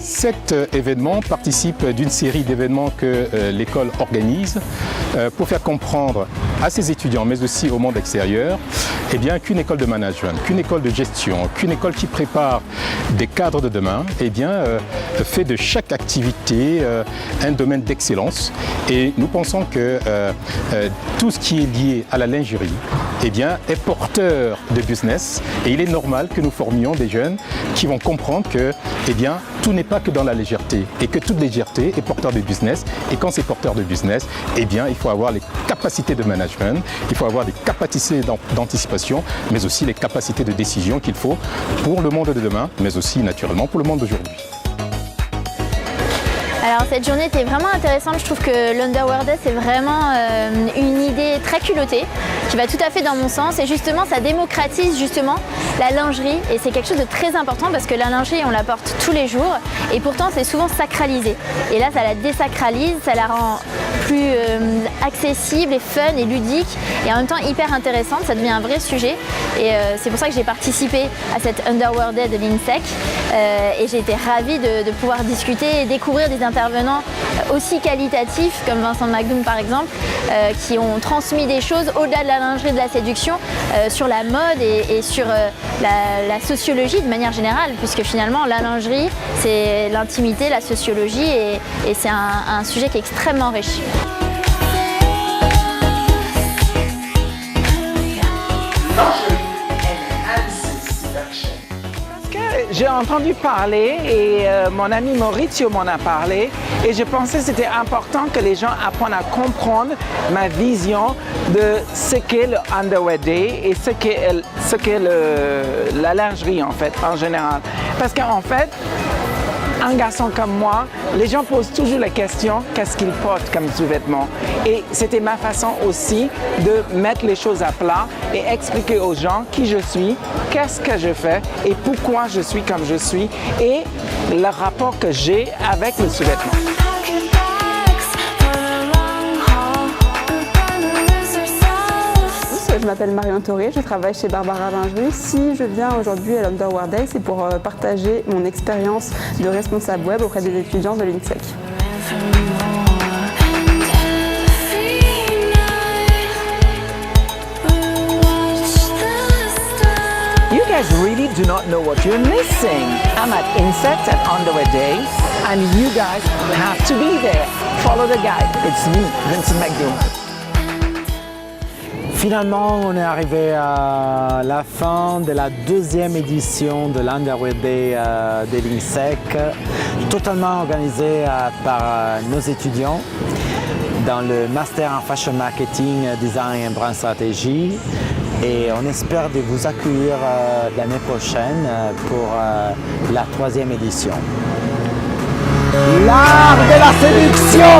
Cet événement participe d'une série d'événements que l'école organise pour faire comprendre à ses étudiants, mais aussi au monde extérieur, eh bien, qu'une école de management, qu'une école de gestion, qu'une école qui prépare des cadres de demain, eh bien, fait de chaque activité un domaine d'excellence. Et nous pensons que tout ce qui est lié à la lingerie, eh bien, est porteur de business, et il est normal que nous formions des jeunes qui vont comprendre que eh bien, tout n'est pas que dans la légèreté et que toute légèreté est porteur de business, et quand c'est porteur de business, eh bien, il faut avoir les capacités de management, il faut avoir des capacités d'anticipation, mais aussi les capacités de décision qu'il faut pour le monde de demain, mais aussi naturellement pour le monde d'aujourd'hui. Alors cette journée était vraiment intéressante, je trouve que l'Underwear Day c'est vraiment une idée très culottée qui va tout à fait dans mon sens, et justement ça démocratise justement la lingerie, et c'est quelque chose de très important parce que la lingerie on la porte tous les jours et pourtant c'est souvent sacralisé, et là ça la désacralise, ça la rend plus accessible et fun et ludique et en même temps hyper intéressante, ça devient un vrai sujet, et c'est pour ça que j'ai participé à cette Underwear Day de l'INSEC et j'ai été ravie de pouvoir discuter et découvrir des intervenants aussi qualitatifs comme Vincent McDoom par exemple, qui ont transmis des choses au-delà de la lingerie, de la séduction, sur la mode et sur la sociologie de manière générale, puisque finalement la lingerie c'est l'intimité, la sociologie, et c'est un sujet qui est extrêmement riche. J'ai entendu parler et mon ami Maurizio m'en a parlé, et je pensais que c'était important que les gens apprennent à comprendre ma vision de ce qu'est le Underwear Day et ce qu'est la lingerie en fait, en général. Parce qu'en fait, un garçon comme moi, les gens posent toujours la question qu'est-ce qu'il porte comme sous-vêtement. Et c'était ma façon aussi de mettre les choses à plat et expliquer aux gens qui je suis, qu'est-ce que je fais et pourquoi je suis comme je suis, et le rapport que j'ai avec le sous-vêtement. Je m'appelle Marion Toré, je travaille chez Barbara Lingerie. Si je viens aujourd'hui à l'Underwear Day, c'est pour partager mon expérience de responsable web auprès des étudiants de l'INSEC. You guys really do not know what you're missing. I'm at INSEC at Underwear Day, and you guys have to be there. Follow the guide. It's me, Vincent McDoom. Finalement, on est arrivé à la fin de la deuxième édition de l'Underwear Day de l'INSEC, totalement organisée par nos étudiants dans le Master en Fashion Marketing, Design et Brand Stratégie. Et on espère de vous accueillir l'année prochaine pour la troisième édition. L'art de la séduction!